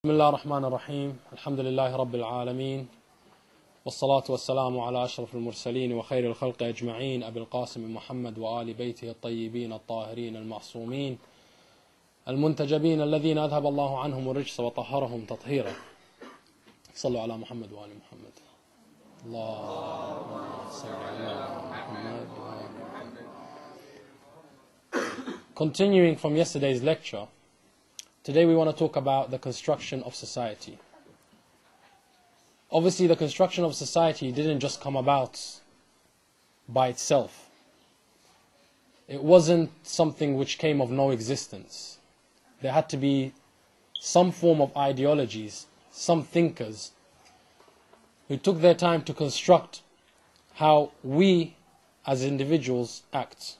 بسم الله الرحمن الرحيم الحمد لله رب العالمين والصلاة والسلام على أشرف المرسلين وخير الخلق أجمعين أبي القاسم محمد وآل بيته الطيبين الطاهرين المعصومين المنتجبين الذين أذهب الله عنهم الرجس وطهرهم تطهيرا. صلوا على محمد وآل محمد. اللهم صل على محمد وآل محمد. Continuing from yesterday's lecture, today we want to talk about the construction of society. Obviously, the construction of society didn't just come about by itself. It wasn't something which came of no existence. There had to be some form of ideologies, some thinkers who took their time to construct how we as individuals act.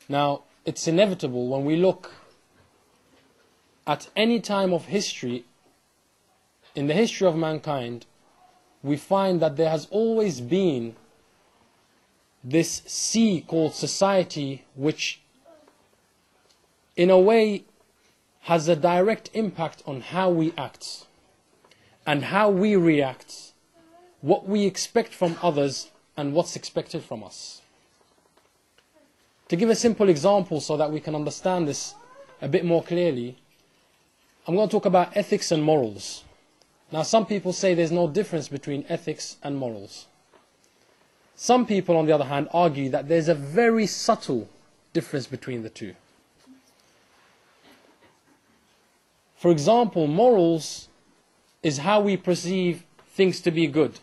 Now, it's inevitable when we look at any time of history, in the history of mankind, we find that there has always been this sea called society, which in a way has a direct impact on how we act and how we react, what we expect from others and what's expected from us. To give a simple example so that we can understand this a bit more clearly, I'm going to talk about ethics and morals. Now, some people say there's no difference between ethics and morals. Some people, on the other hand, argue that there's a very subtle difference between the two. For example, morals is how we perceive things to be good.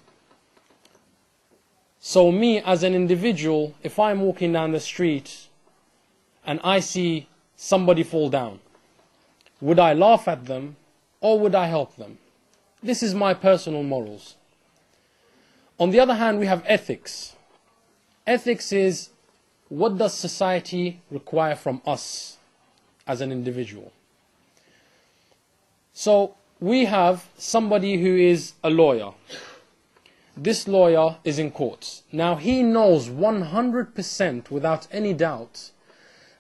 So me as an individual, if I'm walking down the street and I see somebody fall down, would I laugh at them or would I help them? This is my personal morals. On the other hand, we have ethics. Ethics is, what does society require from us as an individual? So we have somebody who is a lawyer. This lawyer is in court. Now he knows 100% without any doubt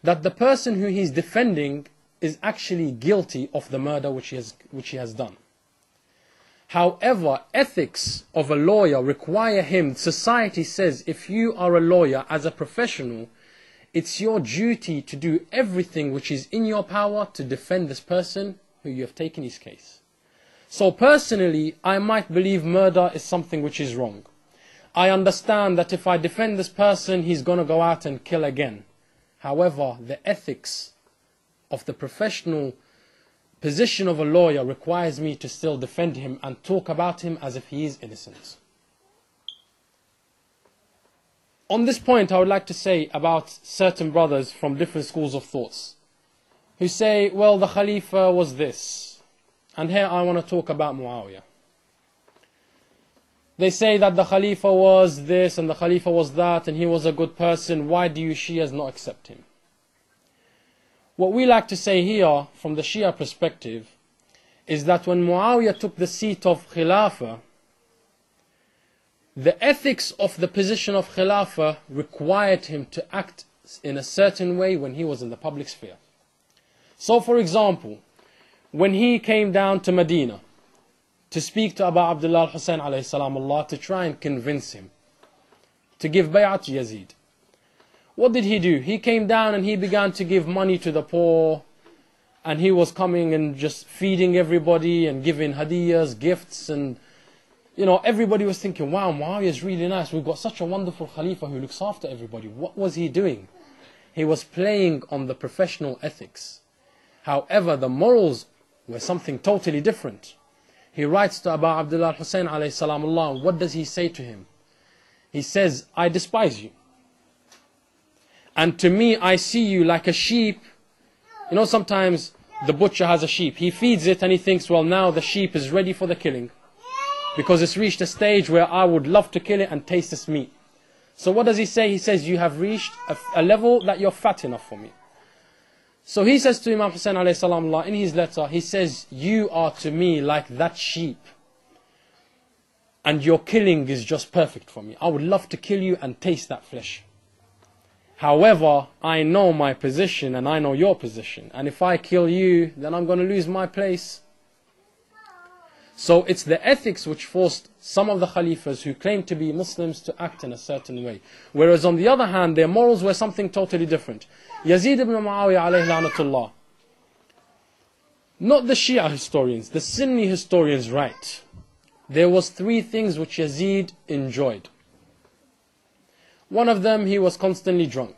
that the person who he's defending is actually guilty of the murder which he has done. However, ethics of a lawyer require him, society says, if you are a lawyer as a professional, it's your duty to do everything which is in your power to defend this person who you have taken his case. So personally, I might believe murder is something which is wrong. I understand that if I defend this person, he's going to go out and kill again. However, the ethics of the professional position of a lawyer requires me to still defend him and talk about him as if he is innocent. On this point, I would like to say about certain brothers from different schools of thoughts who say, well, the Khalifa was this. And here I want to talk about Muawiyah. They say that the Khalifa was this and the Khalifa was that and he was a good person. Why do you Shias not accept him? What we like to say here from the Shia perspective is that when Muawiyah took the seat of Khilafah, the ethics of the position of Khilafah required him to act in a certain way when he was in the public sphere. So for example, when he came down to Medina to speak to Abu Abdullah Hussain alayhi salam Allah to try and convince him to give bay'at to Yazid, what did he do? He came down and he began to give money to the poor, and he was coming and just feeding everybody and giving hadiyas, gifts, and everybody was thinking, wow, Muawiyah is really nice. We've got such a wonderful Khalifa who looks after everybody. What was he doing? He was playing on the professional ethics. However, the morals were something totally different. He writes to Abu Abdullah Hussain alayhi salam Allah, what does he say to him? He says, I despise you. And to me, I see you like a sheep. Sometimes the butcher has a sheep. He feeds it and he thinks, well, now the sheep is ready for the killing, because it's reached a stage where I would love to kill it and taste this meat. So what does he say? He says, you have reached a level that you're fat enough for me. So he says to Imam Hussain alayhi salam Allah in his letter, he says, you are to me like that sheep, and your killing is just perfect for me. I would love to kill you and taste that flesh. However, I know my position and I know your position. And if I kill you, then I'm going to lose my place. So it's the ethics which forced some of the Khalifas who claimed to be Muslims to act in a certain way. Whereas on the other hand, their morals were something totally different. Yazid ibn Muawiyah alayhi la'natullah. Not the Shia historians, the Sunni historians write. There was 3 things which Yazid enjoyed. One of them, he was constantly drunk.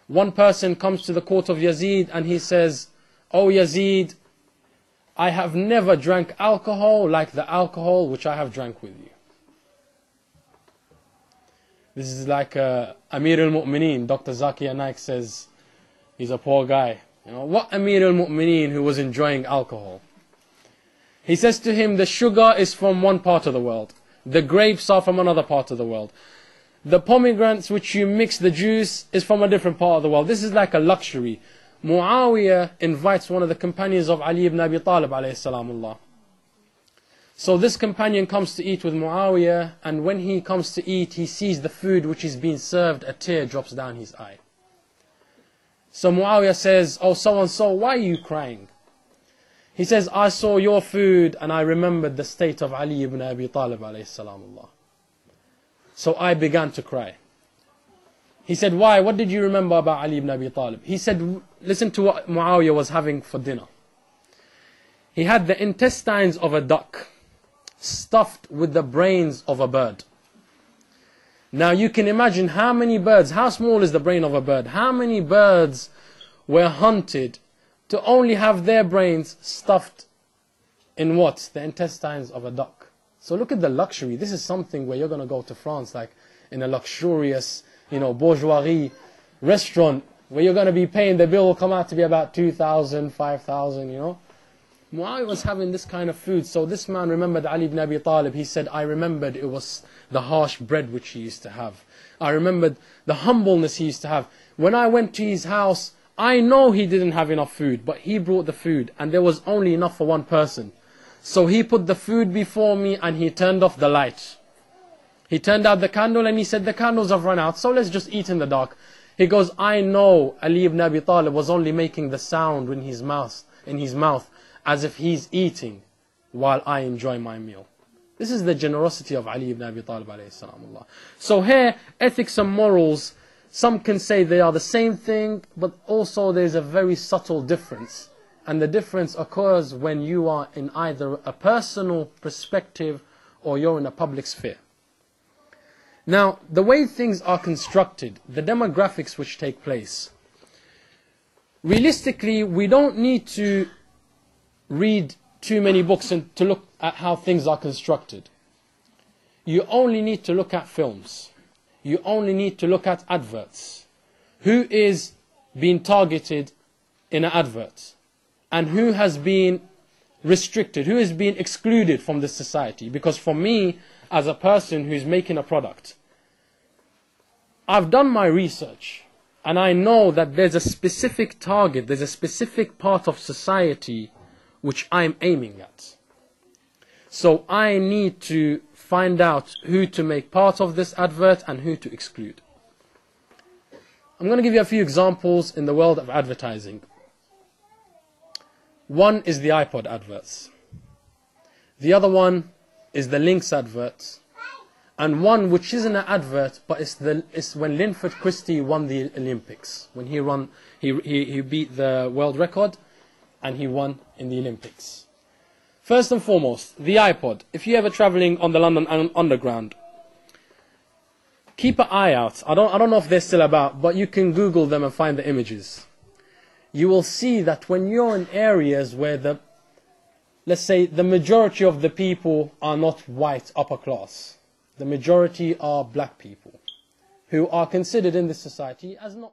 One person comes to the court of Yazid and he says, "Oh Yazid, I have never drank alcohol like the alcohol which I have drank with you." This is like Amir al-Mu'mineen. Dr. Zakir Naik says, he's a poor guy. You know, what Amir al-Mu'mineen who was enjoying alcohol? He says to him, the sugar is from one part of the world. The grapes are from another part of the world. The pomegranates which you mix the juice is from a different part of the world. This is like a luxury. Muawiyah invites one of the companions of Ali ibn Abi Talib alayhi salamullah. So this companion comes to eat with Muawiyah, and when he comes to eat, he sees the food which is being served, a tear drops down his eye. So Muawiyah says, "Oh so-and-so, why are you crying?" He says, "I saw your food and I remembered the state of Ali ibn Abi Talib alayhi salamullah. So I began to cry." He said, "Why? What did you remember about Ali ibn Abi Talib?" He said, listen to what Muawiyah was having for dinner. He had the intestines of a duck stuffed with the brains of a bird. Now you can imagine how many birds, how small is the brain of a bird? How many birds were hunted to only have their brains stuffed in what? The intestines of a duck. So look at the luxury. This is something where you're going to go to France, like in a luxurious, bourgeoisie restaurant, where you're going to be paying, the bill will come out to be about 2,000, 5,000, Muawiyah was having this kind of food. So this man remembered Ali ibn Abi Talib. He said, "I remembered it was the harsh bread which he used to have. I remembered the humbleness he used to have. When I went to his house, I know he didn't have enough food, but he brought the food and there was only enough for one person. So he put the food before me and he turned off the light. He turned out the candle and he said, the candles have run out, so let's just eat in the dark." He goes, "I know Ali ibn Abi Talib was only making the sound in his mouth as if he's eating while I enjoy my meal." This is the generosity of Ali ibn Abi Talib alayhi salamullah. So here, ethics and morals, some can say they are the same thing, but also there's a very subtle difference. And the difference occurs when you are in either a personal perspective or you're in a public sphere. Now, the way things are constructed, the demographics which take place, realistically, we don't need to read too many books and to look at how things are constructed. You only need to look at films. You only need to look at adverts. Who is being targeted in an advert? And who has been restricted? Who is being excluded from this society? Because for me, as a person who's making a product, I've done my research and I know that there's a specific target, there's a specific part of society which I'm aiming at. So I need to find out who to make part of this advert and who to exclude. I'm going to give you a few examples in the world of advertising. One is the iPod adverts. The other one is the Lynx adverts. And one which isn't an advert, but it's when Linford Christie won the Olympics. When he beat the world record and he won in the Olympics. First and foremost, the iPod. If you're ever traveling on the London Underground, keep an eye out. I don't know if they're still about, but you can Google them and find the images. You will see that when you're in areas where let's say the majority of the people are not white upper class, the majority are black people who are considered in this society as not